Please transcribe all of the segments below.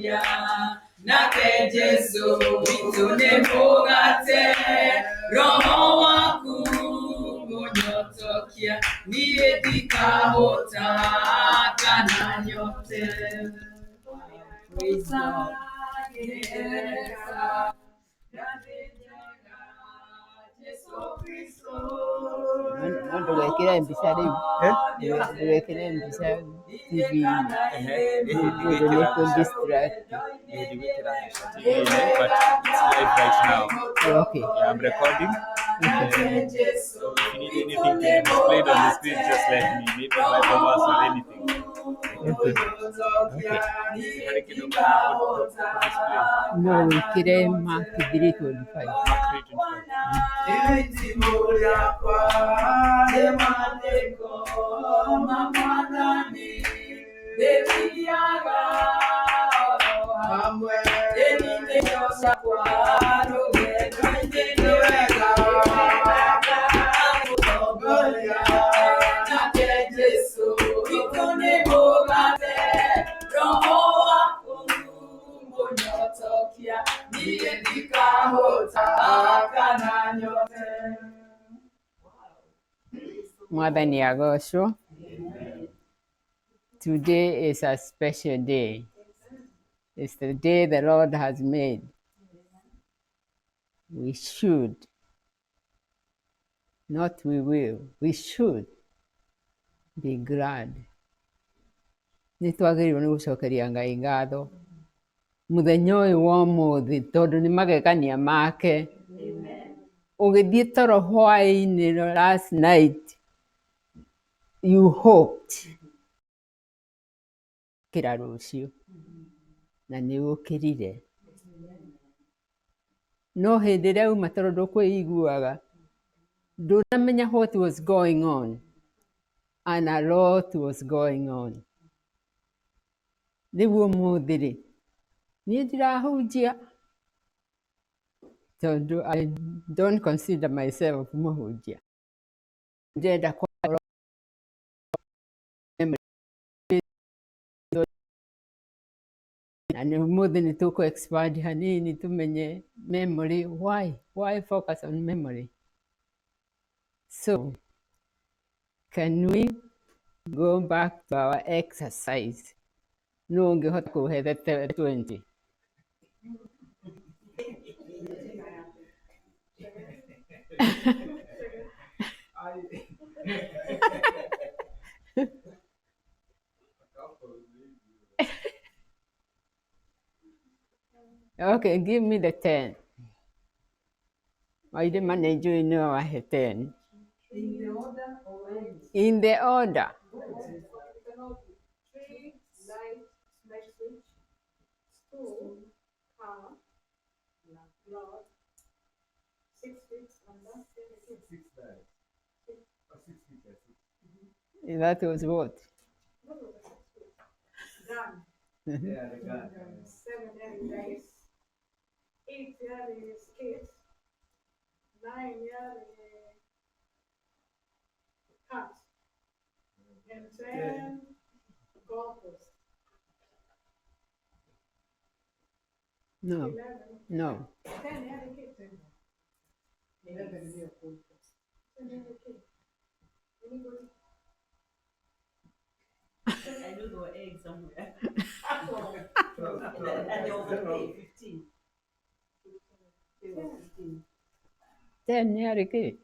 Hallelujah. Nake Jesu itune mogate roho waku munyotokia niye dikahota kana nyote. Praise God. Ndorekera embisa rĩu ndorekera embisa TV distract. But it's live right now. Okay. Yeah, I'm recording. So if you need anything displayed on the screen, just let me. Maybe Bible verse or anything. Okay. No, wekere Mark 3:25. Mark Mwathani agocwo. Today is a special day. It's the day the Lord has made. We should, not we will, we should be glad. Nĩtwagĩrĩirwo nĩ gũcokeria Ngai ngatho mũthenya ũyũ wa ũmũthĩ tondũ nĩ magegania make. Ũgĩthiĩ toro hwaĩ-inĩ last night, you hoped kĩra rũciũ na nĩ ũkĩrire. No hĩndĩ ĩrĩa uma tondũ ndũkwĩiguaga ndũnamenya what was going on, and a lot was going on. Rĩu ũmũthĩ-rĩ niĩ ndirahunjia tondũ I don't consider myself mũhunjia. Ndĩrenda kwaga na ũmũthĩ nĩ tũkũ expand hanini tũmenye memory. Why focus on memory? So can we go back to our exercise? No ũngĩhota kũhe the 20. Okay, give me the 10. I didn't manage to know I had 10. In the order already. In the order. 3 light message, 2 car, Lord, 6 weeks under 6 lights. That was what? Gun. Yeah, the gun. 7 days. 8 is kids. 9 is cat. And 10 golfers. No. 11. No. 10 kids. 11 is golfers. 10 kids. Anybody? I knew there were eggs somewhere. And they over 15. 10 years kid.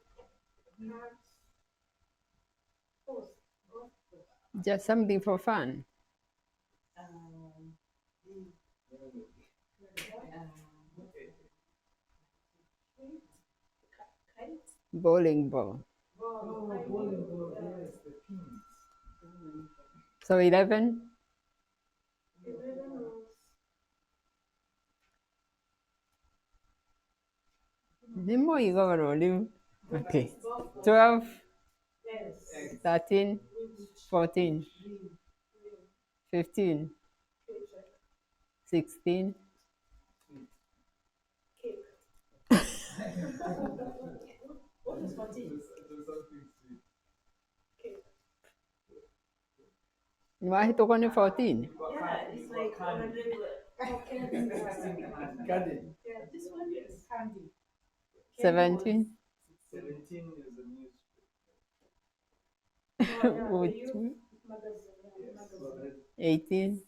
Just something for fun. Bowling ball. So 11? The more you go around, okay. 12, 13, 14, 15, 16. What is 14? Why he took only 14? Yeah, it's like Garden. Yeah, this one is Candy. 17. 17 is a news. Would you- 18.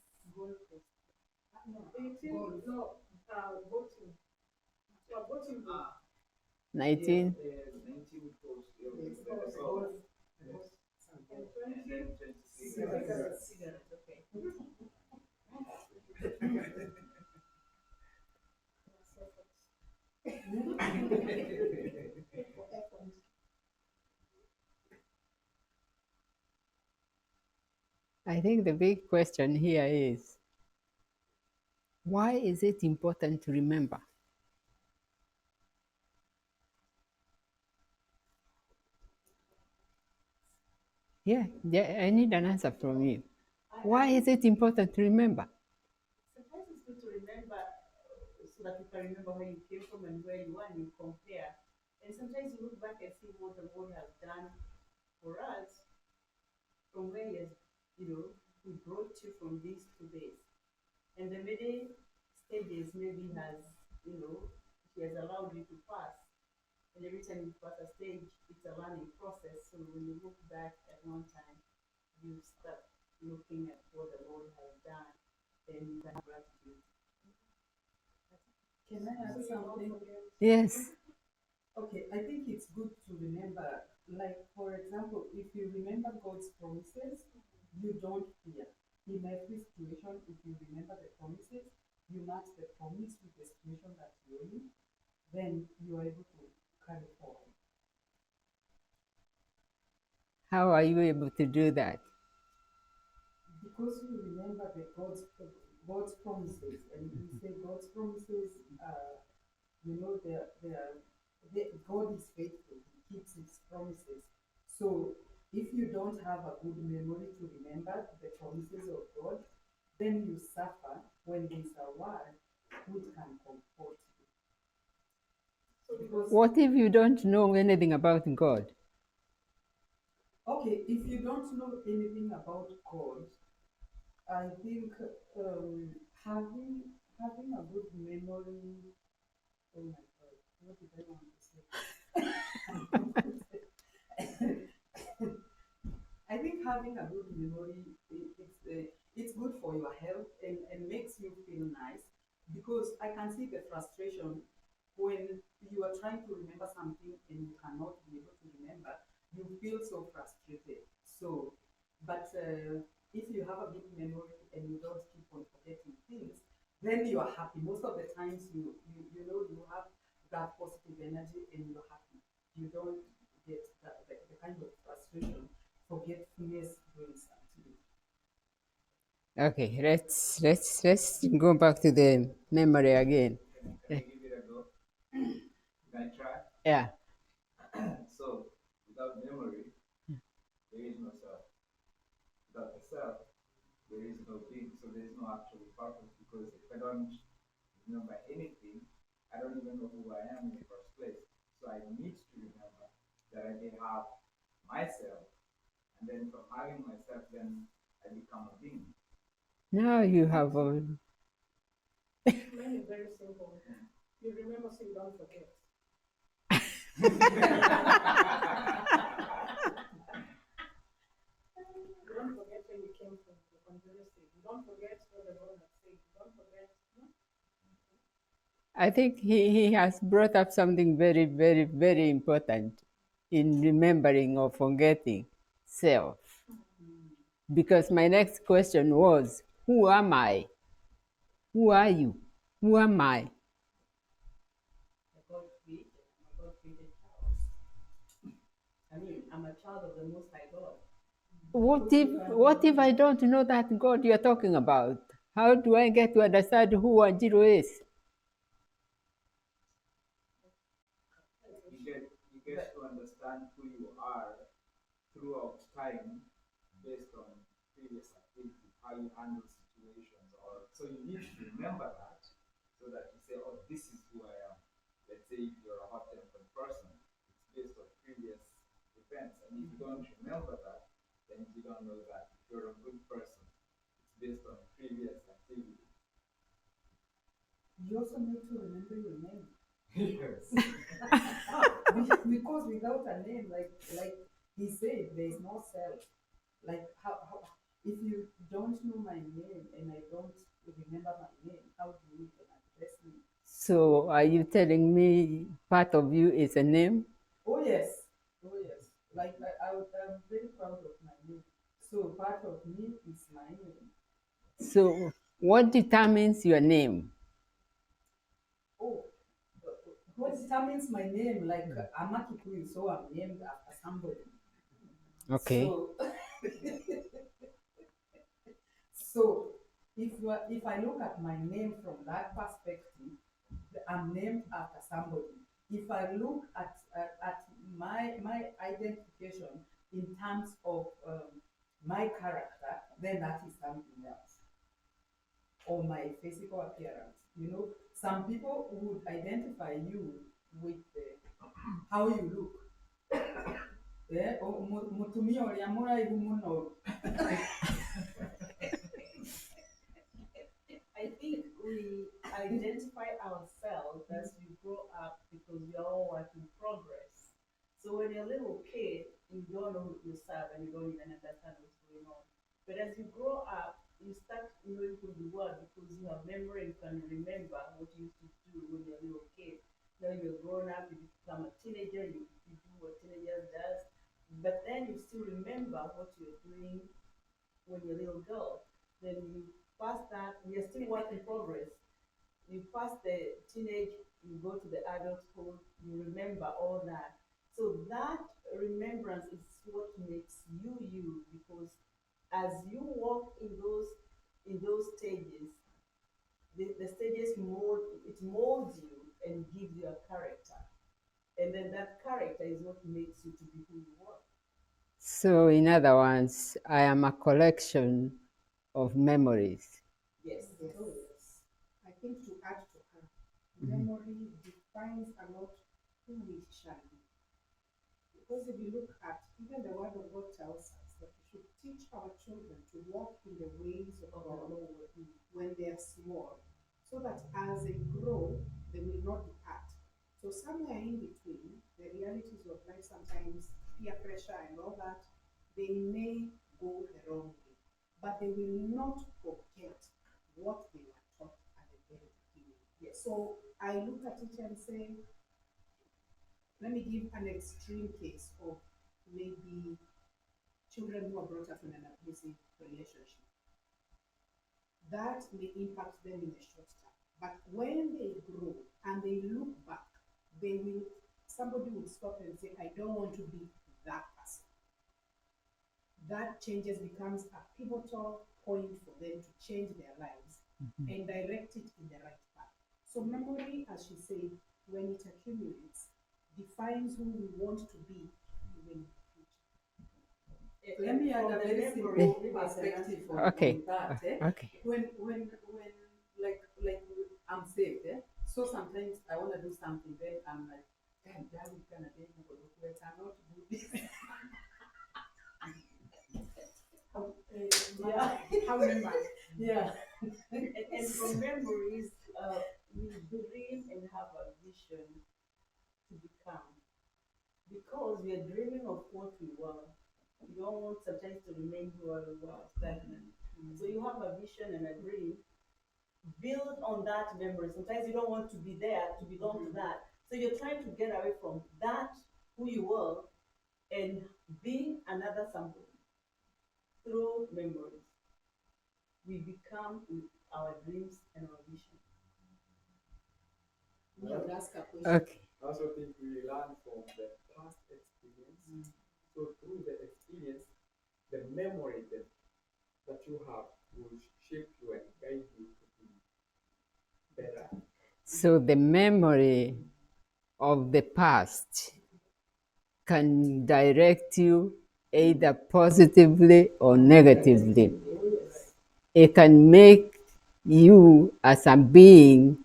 Voting. Yeah, voting. 19. 19 post. It's The called song. golf. And 20 Cigarettes. cigarettes, okay. I think the big question here is, why is it important to remember? Yeah, I need an answer from you. Why is it important to remember? Sometimes it's good to remember so that you can remember where you came from and where you are and you compare. And sometimes you look back and see what the Lord has done for us from where He has, He brought you from this to this. And the many stages maybe He has allowed you to pass. And every time you pass a stage, it's a learning process. So when you look back at one time, you start looking at what the Lord has done, then you can have gratitude. Can I add something? Yes. Okay, I think it's good to remember, like, for example, if you remember God's promises, you don't fear. In every situation, if you remember the promises, you match the promise with the situation that you're in, then you are able to carry forward. How are you able to do that? Because you remember God's promises, and we say God's promises, God is faithful; He keeps His promises. So, if you don't have a good memory to remember the promises of God, then you suffer when there's a word which can comfort you. Because What if you don't know anything about God? okay, if you don't know anything about God, I think having a good memory. Oh my God, what did I want to say? I think having a good memory it's good for your health and makes you feel nice, because I can see the frustration when you are trying to remember something and you cannot be able to remember. You feel so frustrated. So, but if you have a good memory and you don't keep on forgetting things, then you are happy. Most of the times you have that positive energy and you're happy. You don't get the kind of frustration, forgetfulness during something. Okay, let's go back to the memory again. Can I give it a go? Can I try? Yeah. So, without memory, there is no self. Without the self, there is no being. So there is no actual purpose, because if I don't remember anything, I don't even know who I am in the first place. So I need to remember that I can have myself, and then from having myself, then I become a being. Now you have a. Mine is very simple. You remember so you don't forget. You don't forget where you came from, the conspiracy. You don't forget what the Lord has said. You don't forget. I think he has brought up something very, very, very important in remembering or forgetting self. Because my next question was, who am I? Who are you? Who am I? The God created. I'm a God created child. I'm a child of the Most High God. What if I don't know that God you're talking about? How do I get to understand who Wanjiru is? You get to understand who you are throughout time, based on previous activity, how you handle situations, or so you need to remember that, so that you say, "Oh, this is who I am." Let's say if you're a hot-tempered person, it's based on previous events, and if you don't remember that, then you don't know that. If you're a good person, it's based on previous activity. You also need to remember your name. Yes. Because without a name, like he said, there is no self. Like how if you don't know my name and I don't remember my name, how do you even address me? So are you telling me part of you is a name? Oh yes, oh yes. Like I'm very proud of my name. So part of me is my name. So what determines your name? Oh, what determines my name? Like I'm a Kikuyu, so I'm named after somebody. Okay. So if I look at my name from that perspective, I'm named after somebody. If I look at my identification in terms of my character, then that is something else. Or my physical appearance. You know, some people would identify you with how you look. Yeah, mutumia uria muraihu muno. I think we identify ourselves as we grow up because we are all work in progress. So when you're a little kid, you don't know yourself and you don't even understand what's going on. But as you grow up, you start knowing who you are because you have memory and can remember what you used to do when you're a little kid. Now you're grown up, you become a teenager, you do what teenagers does, but then you still remember what you're doing when you're a little girl. Then you pass that, you're still work in progress. You pass the teenage, you go to the adulthood, you remember all that. So that remembrance is what makes you you because as you walk in those stages, the stages molds you and gives you a character. And then that character is what makes you to be who you are. So in other words, I am a collection of memories. Yes. Yes. Oh, yes. I think to add to her, memory defines a lot who we shall be. Because if you look at even the word of God tells us that we should teach our children to walk in the ways of God when they are small, so that as they grow, they will not depart. So somewhere in between, the realities of life sometimes peer pressure and all that, they may go the wrong way, but they will not forget what they were taught at the very beginning. Yes. So I look at it and say, let me give an extreme case of maybe children who are brought up in an abusive relationship. That may impact them in the short term. But when they grow and they look back, somebody will stop and say, I don't want to be that person. That changes becomes a pivotal point for them to change their lives and direct it in the right path. So memory, as she said, when it accumulates, defines who we want to be even in the future. Let me add From a the very memory, simple perspective Okay. on that. Okay. When like I'm saved, so sometimes I want to do something, then I'm like, damn, that we can again go to it. I not do this. Yeah. How remember? Yeah. and from memories, we dream and have a vision to become because we are dreaming of what we were. You don't want sometimes to remain where you were stagnant. So you have a vision and a dream. Build on that memory. Sometimes you don't want to be there to belong to that. So you're trying to get away from that who you were and being another somebody through memories. We become with our dreams and our vision. Me, I would ask a question. Okay. I also think we learn from the past experience. So through the experience, the memory that you have will shape you and guide you to be better. So the memory of the past can direct you either positively or negatively. It can make you as a being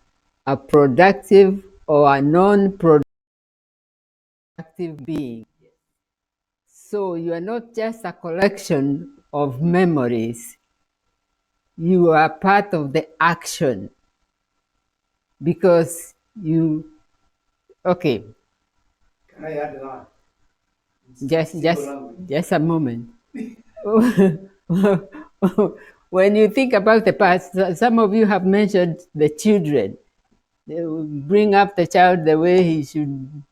a productive or a non-productive being. So you are not just a collection of memories, you are part of the action because you, okay, Can I add on? just a moment. When you think about the past, some of you have mentioned the children. They will bring up the child the way he should.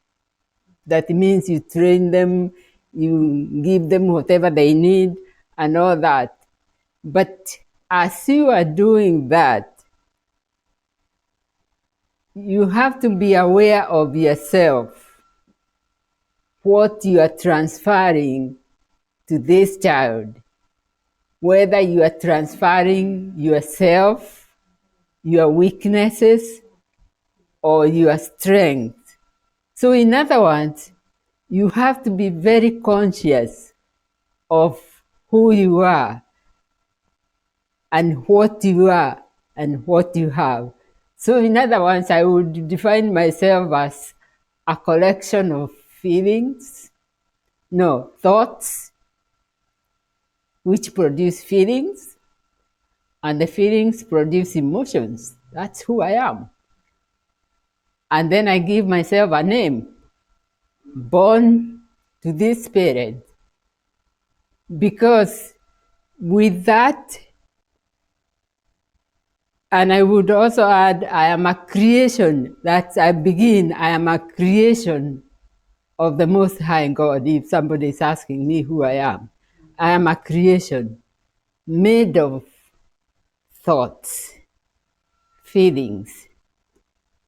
That means you train them, you give them whatever they need, and all that. But as you are doing that, you have to be aware of yourself, what you are transferring to this child, whether you are transferring yourself, your weaknesses, or your strength. So, in other words, you have to be very conscious of who you are and what you are and what you have. So, in other words, I would define myself as a collection of thoughts, which produce feelings, and the feelings produce emotions. That's who I am. And then I give myself a name, born to this parent, because with that, and I would also add, I am a creation. I am a creation of the Most High God. If somebody is asking me who I am a creation made of thoughts, feelings,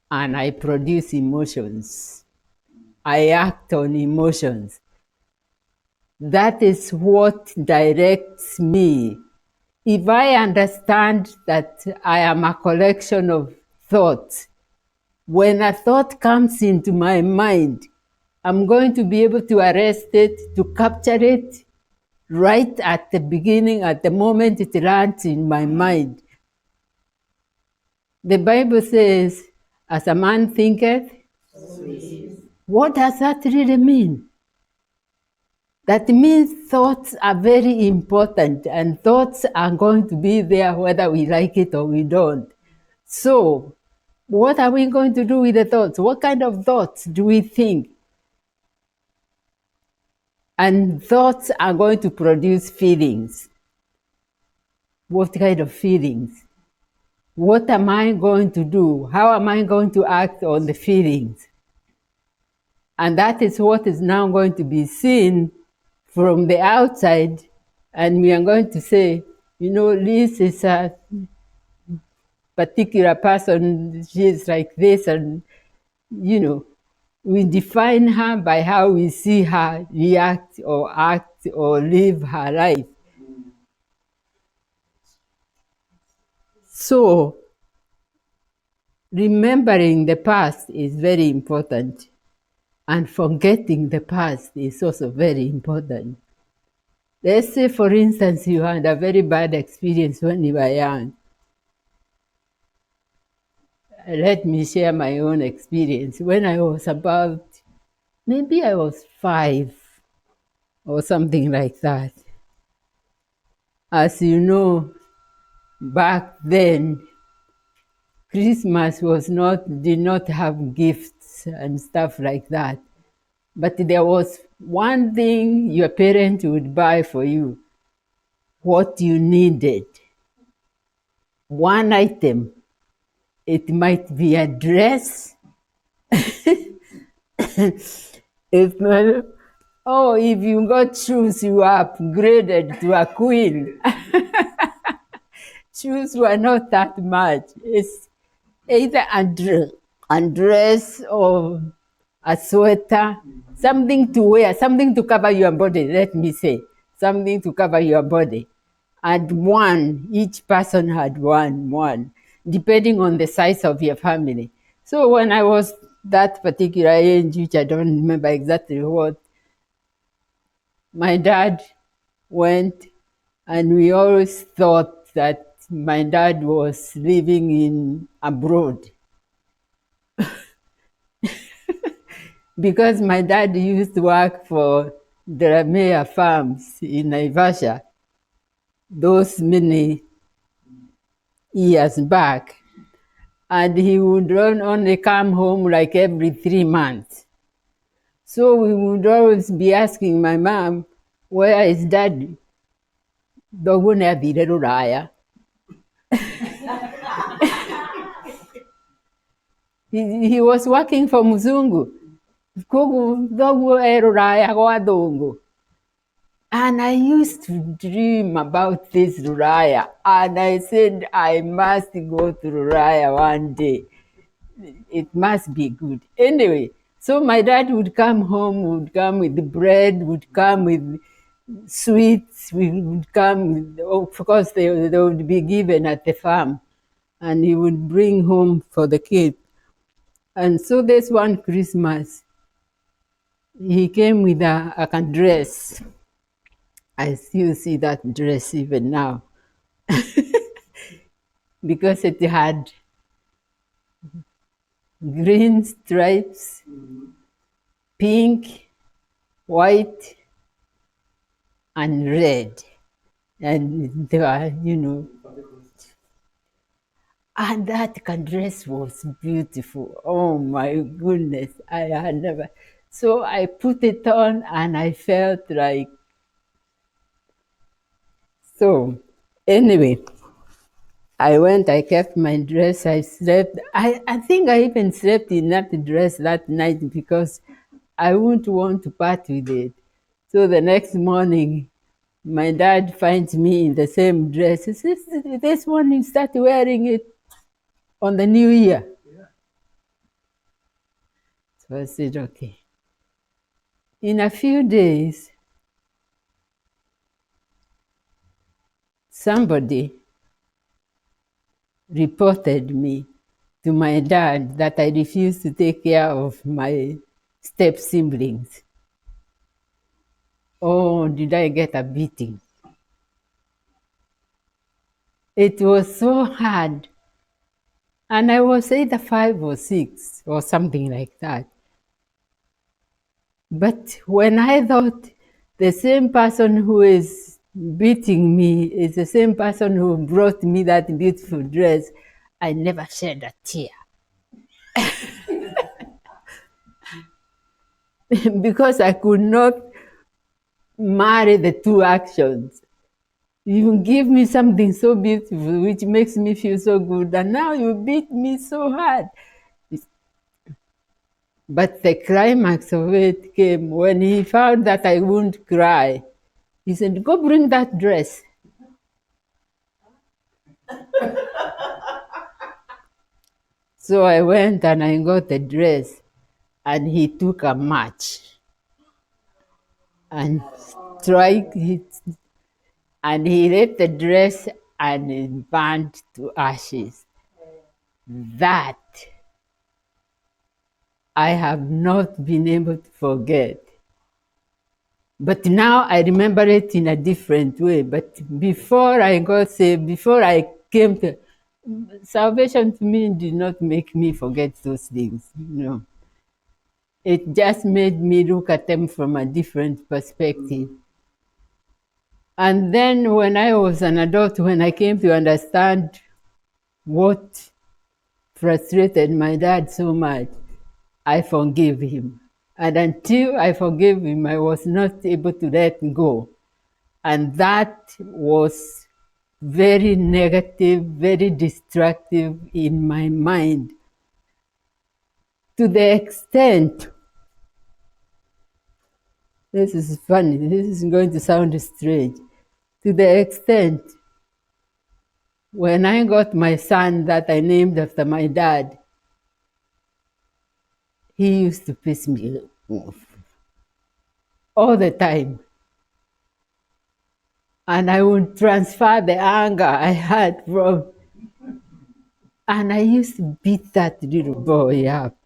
and I produce emotions. I act on emotions. That is what directs me. If I understand that I am a collection of thoughts, when a thought comes into my mind, I'm going to be able to arrest it, to capture it right at the beginning, at the moment it lands in my mind. The Bible says, as a man thinketh, what does that really mean? That means thoughts are very important, and thoughts are going to be there whether we like it or we don't. So, what are we going to do with the thoughts? What kind of thoughts do we think? And thoughts are going to produce feelings. What kind of feelings? What am I going to do? How am I going to act on the feelings? And that is what is now going to be seen from the outside. And we are going to say, Liz is a particular person, she is like this, and, we define her by how we see her react or act or live her life. So, remembering the past is very important, and forgetting the past is also very important. Let's say, for instance, you had a very bad experience when you were young. Let me share my own experience. When I was maybe I was 5 or something like that. As you know, back then, Christmas did not have gifts and stuff like that. But there was one thing your parents would buy for you, what you needed. One item. It might be a dress. If you got shoes, you are upgraded to a queen. Shoes were not that much. It's either a dress or a sweater, something to wear, something to cover your body, let me say, something to cover your body. And each person had one, depending on the size of your family. So when I was that particular age, which I don't remember exactly what, my dad went, and we always thought that my dad was living abroad. Because my dad used to work for Delamere Farms in Naivasha those many years back. and he would only come home like every 3 months. So we would always be asking my mom, where is daddy? Though never ruraya. He was working for Muzungu. And I used to dream about this Ruraya, and I said I must go to Ruraya one day. It must be good. Anyway, so my dad would come home, would come with the bread, would come with sweets, we would come with, of course they would be given at the farm, and he would bring home for the kids. And so this one Christmas, he came with a dress. I still see that dress even now because it had green stripes, pink, white, and red. And they were, and that dress was beautiful. Oh my goodness, I had never. So I put it on and I felt like, so anyway, I went, I kept my dress, I slept. I think I even slept in that dress that night because I wouldn't want to part with it. So the next morning, my dad finds me in the same dress. He says, this one you start wearing it on the new year. So I said, okay. In a few days, somebody reported me to my dad that I refused to take care of my step siblings. Oh, did I get a beating? It was so hard. And I was either 5 or 6 or something like that. But when I thought the same person who is beating me is the same person who brought me that beautiful dress, I never shed a tear. Because I could not marry the two actions. You give me something so beautiful, which makes me feel so good, and now you beat me so hard. But the climax of it came when he found that I wouldn't cry. He said, go bring that dress. So I went and I got the dress, and he took a match and struck it, and he lit the dress and it burned to ashes. That I have not been able to forget. But now I remember it in a different way. But before I got saved, before I came to salvation, to me did not make me forget those things. It just made me look at them from a different perspective. And then when I was an adult, when I came to understand what frustrated my dad so much, I forgave him. And until I forgave him, I was not able to let go. And that was very negative, very destructive in my mind, to the extent, this is funny, this is going to sound strange, to the extent when I got my son that I named after my dad, he used to piss me off all the time. And I would transfer the anger I had from, and I used to beat that little boy up.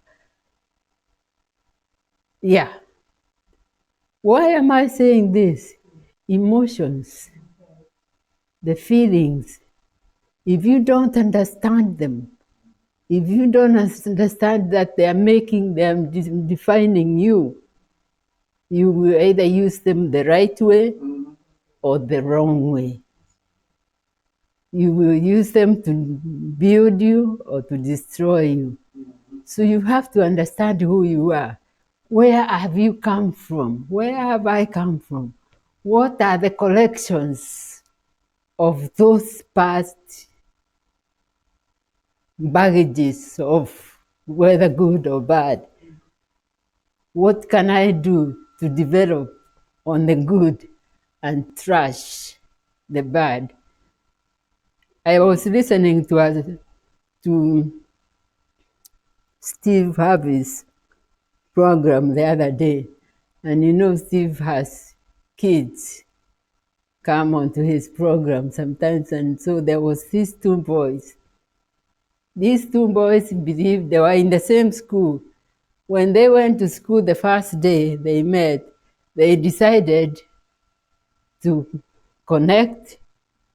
Yeah. Why am I saying this? Emotions, the feelings, if you don't understand them, if you don't understand that they are making them, defining you, you will either use them the right way or the wrong way. You will use them to build you or to destroy you. So you have to understand who you are. Where have you come from? Where have I come from? What are the collections of those past baggages of whether good or bad? What can I do to develop on the good and trash the bad? I was listening to Steve Harvey's program the other day, and you know Steve has kids come onto his program sometimes, and so there was these two boys. These two boys believed they were in the same school. When they went to school the first day they met, they decided to connect.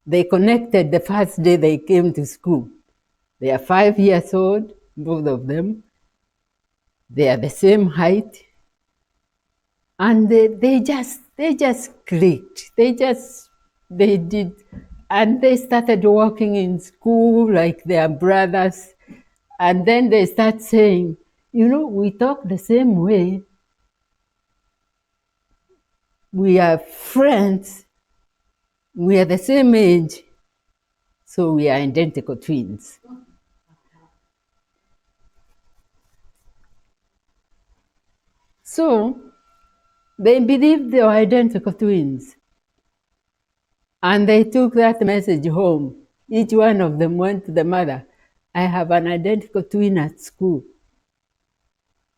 They connected the first day they came to school. They are 5 years old, both of them. They are the same height. And they just clicked. They did. And they started walking in school like their brothers. And then they start saying, you know, we talk the same way. We are friends. We are the same age. So we are identical twins. So they believed they were identical twins. And they took that message home. Each one of them went to the mother. I have an identical twin at school.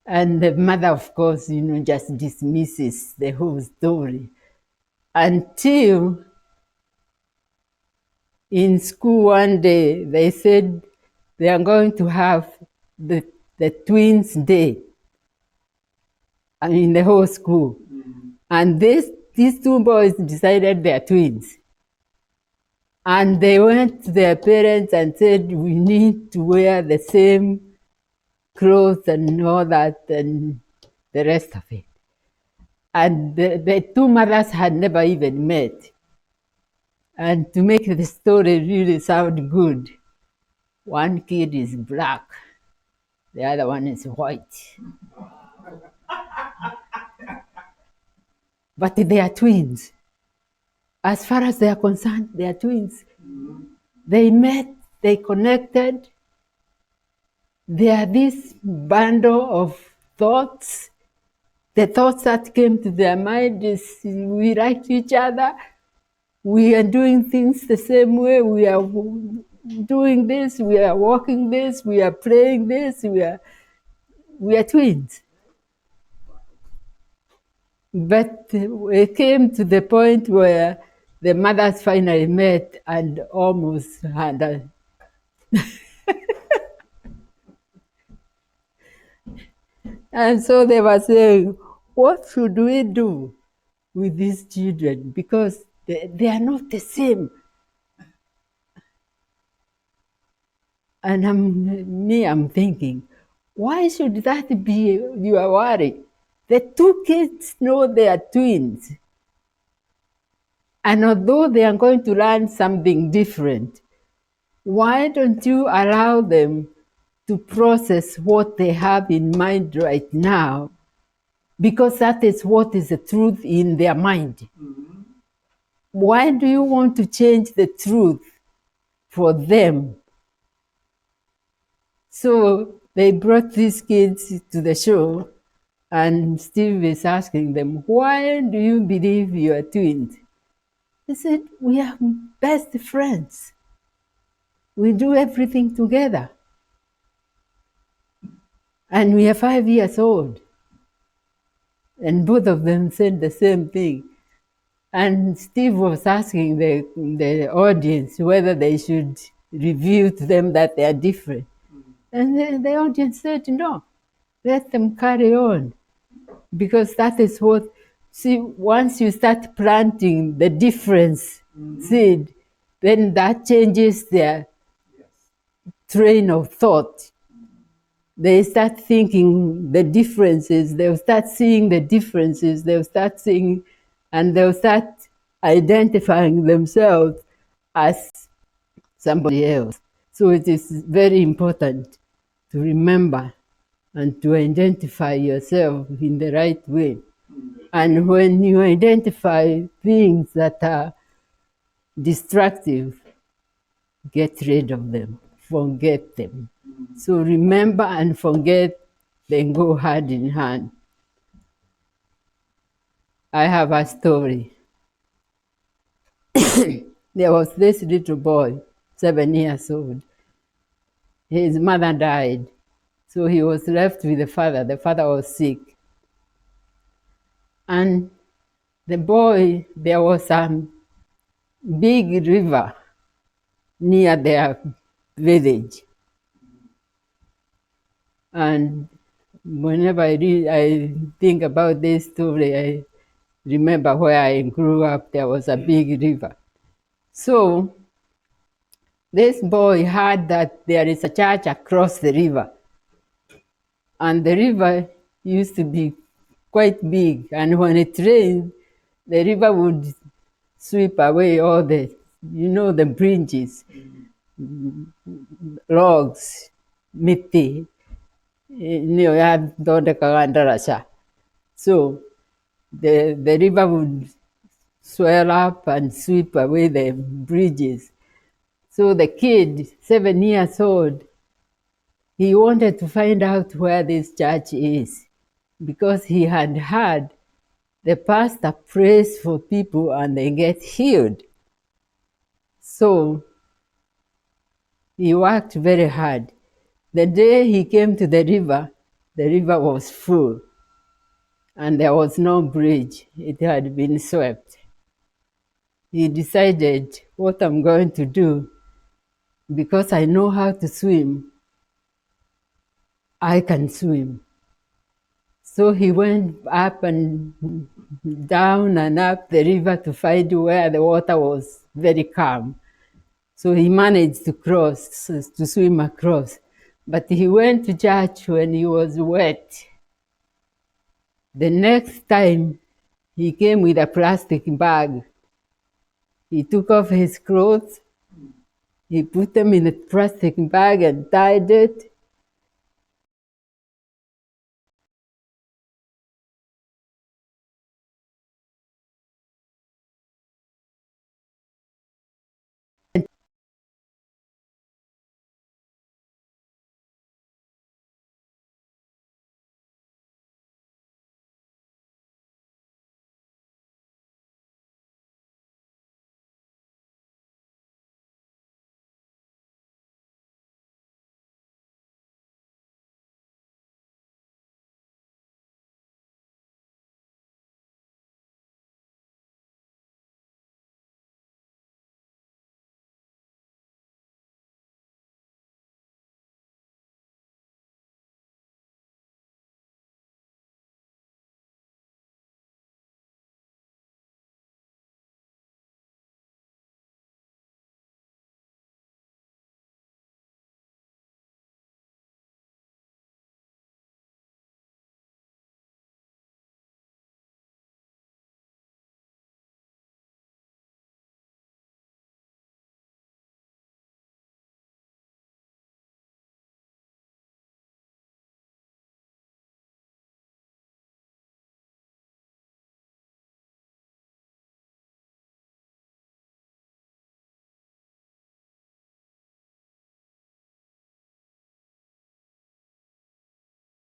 And the mother, of course, you know, just dismisses the whole story. Until in school one day, they said they are going to have the twins' day in the whole school. And these two boys decided they are twins. And they went to their parents and said, we need to wear the same clothes and all that and the rest of it. And the two mothers had never even met. And to make the story really sound good, one kid is black, the other one is white. But they are twins. As far as they are concerned, they are twins. They met, they connected. They are this bundle of thoughts. The thoughts that came to their mind is we like each other. We are doing things the same way. We are doing this. We are walking this. We are playing this. We are twins. But it came to the point where the mothers finally met and almost had a and so they were saying, what should we do with these children? Because they are not the same. And I'm thinking, why should that be your worry? The two kids know they are twins. And although they are going to learn something different, why don't you allow them to process what they have in mind right now? Because that is what is the truth in their mind. Why do you want to change the truth for them? So they brought these kids to the show, and Steve is asking them, why do you believe you are twins? They said, we are best friends. We do everything together. And we are 5 years old. And both of them said the same thing. And Steve was asking the audience whether they should reveal to them that they are different. And the audience said, no, let them carry on. Because that is what, see, once you start planting the difference seed, then that changes their train of thought. They start thinking the differences, they'll start seeing the differences, they'll start seeing, and they'll start identifying themselves as somebody else. So it is very important to remember and to identify yourself in the right way. And when you identify things that are destructive, get rid of them, forget them. So remember and forget, then go hand in hand. I have a story. There was this little boy, 7 years old. His mother died, so he was left with the father. The father was sick. And the boy, there was a big river near their village. And whenever I think about this story, I remember where I grew up, there was a big river. So this boy heard that there is a church across the river. And the river used to be quite big. And when it rained, the river would sweep away all the, the bridges, logs, miti, so the river would swell up and sweep away the bridges. So the kid, 7 years old, he wanted to find out where this church is because he had heard the pastor prays for people and they get healed. So he worked very hard. The day he came to the river was full and there was no bridge. It had been swept. He decided, what I'm going to do, because I know how to swim, I can swim. So he went up and down and up the river to find where the water was very calm. So he managed to swim across. But he went to church when he was wet. The next time, he came with a plastic bag. He took off his clothes, he put them in a plastic bag and tied it,